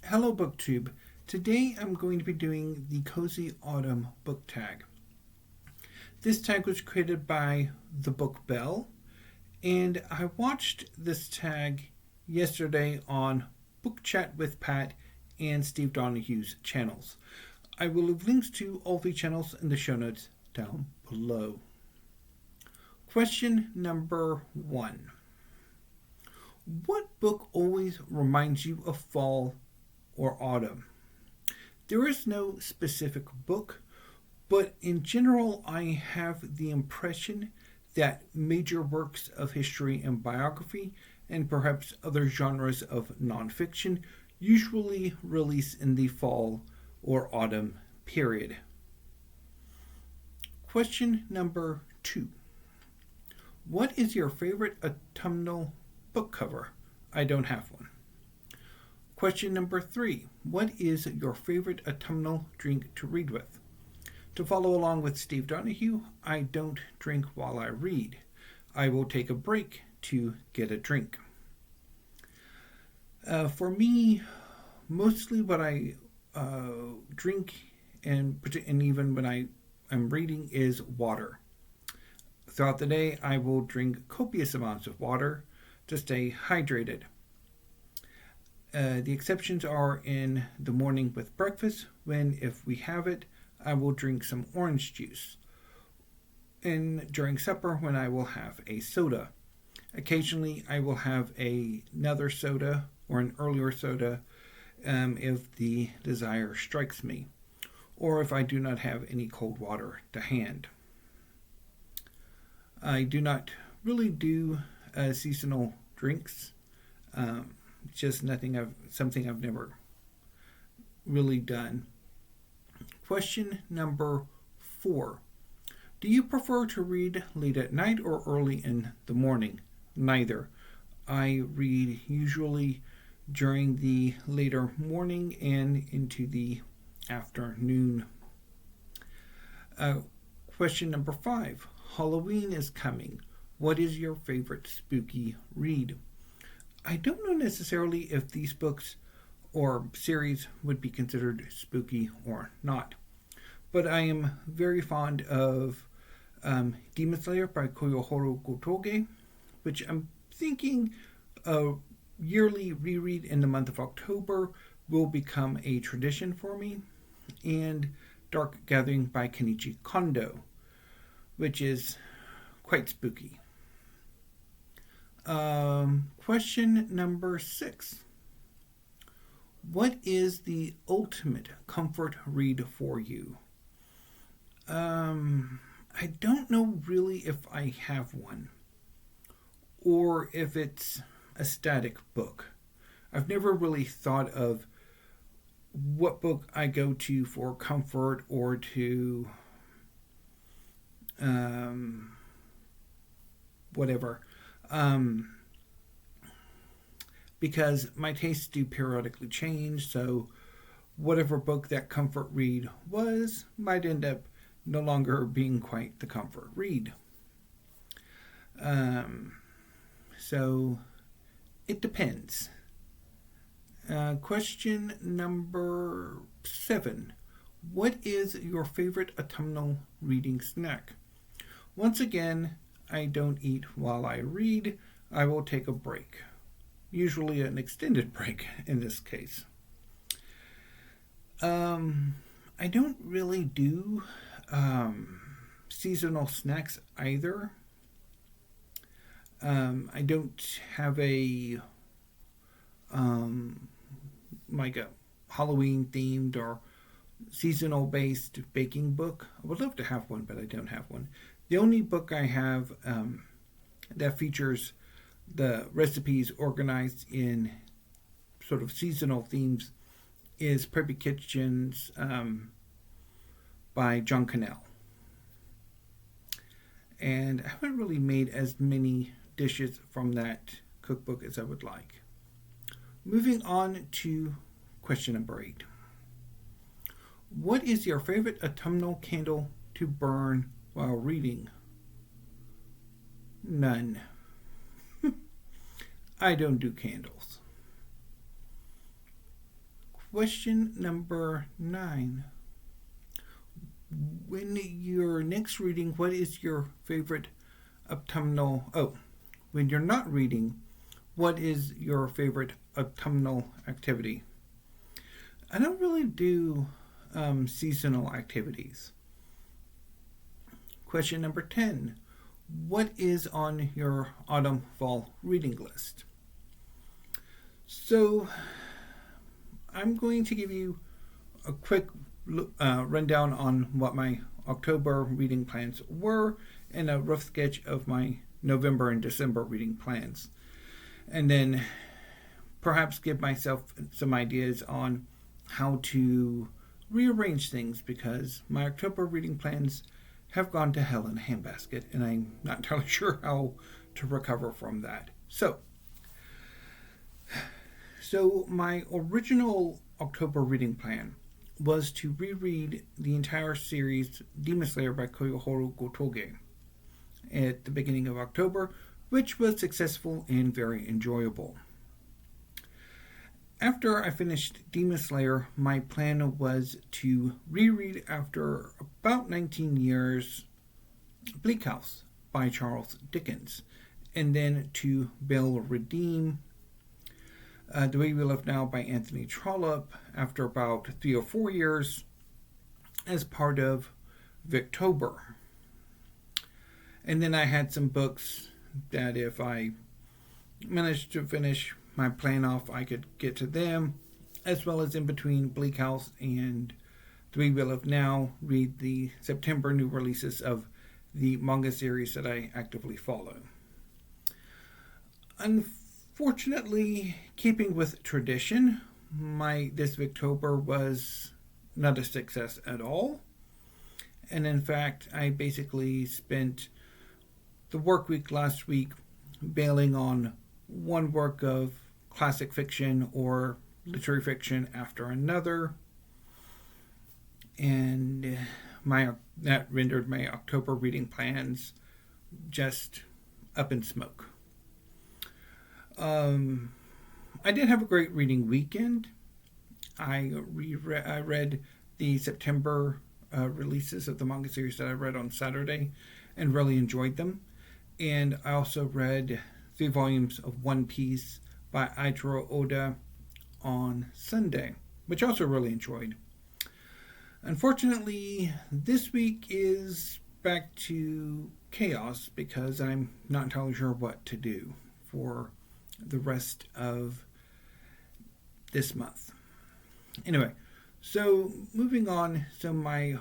Hello BookTube. Today I'm going to be doing the Cozy Autumn book tag. This tag was created by The Book Bell, and I watched this tag yesterday on Book Chat with Pat and Steve Donahue's channels. I will leave links to all the channels in the show notes down below. Question number 1. What book always reminds you of fall or autumn? There is no specific book, but in general, I have the impression that major works of history and biography, and perhaps other genres of nonfiction, usually release in the fall or autumn period. Question number 2. What is your favorite autumnal book cover? I don't have one. Question number 3. What is your favorite autumnal drink to read with? To follow along with Steve Donahue, I don't drink while I read. I will take a break to get a drink. For me, mostly what I drink and even when I am reading is water. Throughout the day, I will drink copious amounts of water to stay hydrated. The exceptions are in the morning with breakfast, when, if we have it, I will drink some orange juice. And during supper, when I will have a soda. Occasionally, I will have another soda or an earlier soda if the desire strikes me, or if I do not have any cold water to hand. I do not really do seasonal drinks. Just something I've never really done. Question number 4. Do you prefer to read late at night or early in the morning? Neither. I read usually during the later morning and into the afternoon. Question number 5. Halloween is coming. What is your favorite spooky read? I don't know necessarily if these books or series would be considered spooky or not, but I am very fond of Demon Slayer by Koyohiro Gotoge, which I'm thinking a yearly reread in the month of October will become a tradition for me, and Dark Gathering by Kenichi Kondo, which is quite spooky. Question number 6. What is the ultimate comfort read for you? I don't know really if I have one, or if it's a static book. I've never really thought of what book I go to for comfort or to whatever. Because my tastes do periodically change, so whatever book that comfort read was might end up no longer being quite the comfort read. So it depends. Question number 7. What is your favorite autumnal reading snack? Once again, I don't eat while I read. I will take a break. Usually an extended break in this case. I don't really do seasonal snacks either. I don't have a like a Halloween themed or seasonal based baking book. I would love to have one, but I don't have one. The only book I have that features the recipes organized in sort of seasonal themes is Preppy Kitchens by John Cannell. And I haven't really made as many dishes from that cookbook as I would like. Moving on to question number 8. What is your favorite autumnal candle to burn while reading? None. I don't do candles. Question number 9. When you're next reading, what is your favorite autumnal... when you're not reading, what is your favorite autumnal activity? I don't really do seasonal activities. Question number 10. What is on your autumn-fall reading list? So, I'm going to give you a quick rundown on what my October reading plans were and a rough sketch of my November and December reading plans. And then perhaps give myself some ideas on how to rearrange things, because my October reading plans have gone to hell in a handbasket, and I'm not entirely sure how to recover from that. So my original October reading plan was to reread the entire series Demon Slayer by Koyoharu Gotoge at the beginning of October, which was successful and very enjoyable. After I finished Demon Slayer, my plan was to reread, after about 19 years, Bleak House by Charles Dickens, and then to Belle Redeem The Way We Live Now by Anthony Trollope after about 3 or 4 years as part of Victober. And then I had some books that if I managed to finish my plan off, I could get to them, as well as in between Bleak House and The Way We Live Now, read the September new releases of the manga series that I actively follow. Unfortunately, keeping with tradition, this Victober was not a success at all. And in fact, I basically spent the work week last week bailing on one work of classic fiction or literary fiction after another, and that rendered my October reading plans just up in smoke. I did have a great reading weekend. I read the September releases of the manga series that I read on Saturday and really enjoyed them. And I also read 3 volumes of One Piece by Eiichiro Oda on Sunday, which I also really enjoyed. Unfortunately, this week is back to chaos because I'm not entirely sure what to do for the rest of this month. Anyway, so moving on. So my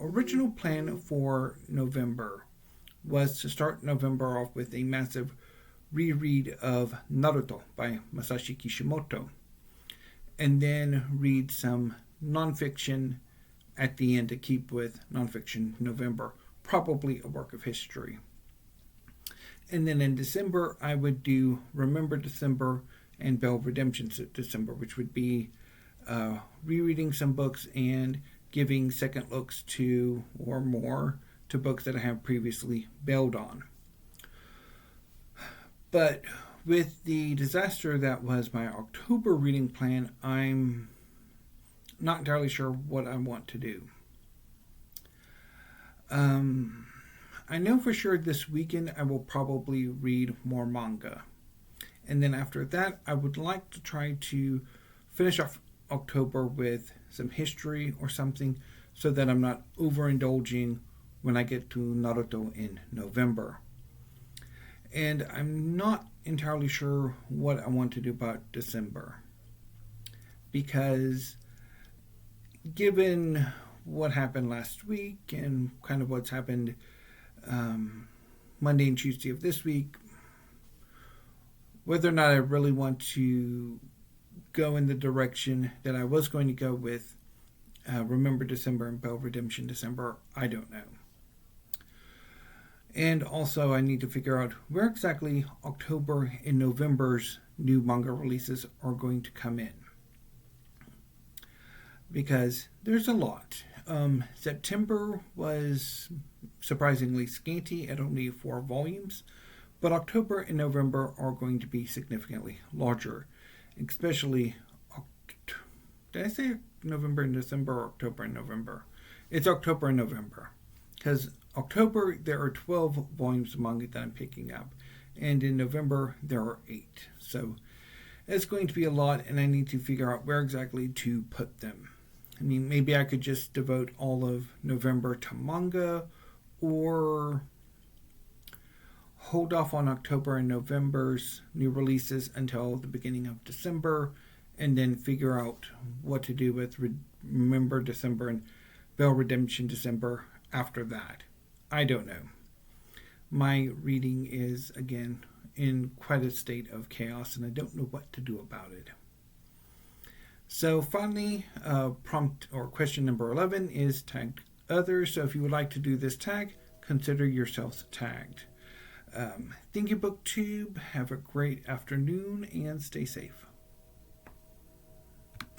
original plan for November was to start November off with a massive reread of Naruto by Masashi Kishimoto, and then read some nonfiction at the end to keep with Nonfiction November, probably a work of history. And then in December, I would do Remember December and Belle Redemption December, which would be rereading some books and giving second looks to, or more, to books that I have previously bailed on. But with the disaster that was my October reading plan, I'm not entirely sure what I want to do. I know for sure this weekend I will probably read more manga. And then after that, I would like to try to finish off October with some history or something so that I'm not overindulging when I get to Naruto in November. And I'm not entirely sure what I want to do about December, because given what happened last week and kind of what's happened Monday and Tuesday of this week, whether or not I really want to go in the direction that I was going to go with Remember December and Belle Redemption December, I don't know. And also I need to figure out where exactly October and November's new manga releases are going to come in, because there's a lot. September was surprisingly scanty at only 4 volumes, but October and November are going to be significantly larger, especially Did I say November and December or October and November? It's October and November. Because October, there are 12 volumes of manga that I'm picking up. And in November, there are 8. So it's going to be a lot, and I need to figure out where exactly to put them. I mean, maybe I could just devote all of November to manga, or hold off on October and November's new releases until the beginning of December, and then figure out what to do with Remember December and Veil Redemption December after that. I don't know. My reading is, again, in quite a state of chaos, and I don't know what to do about it. So finally, prompt or question number 11 is tagged others. So if you would like to do this tag, consider yourselves tagged. Thank you, BookTube. Have a great afternoon and stay safe.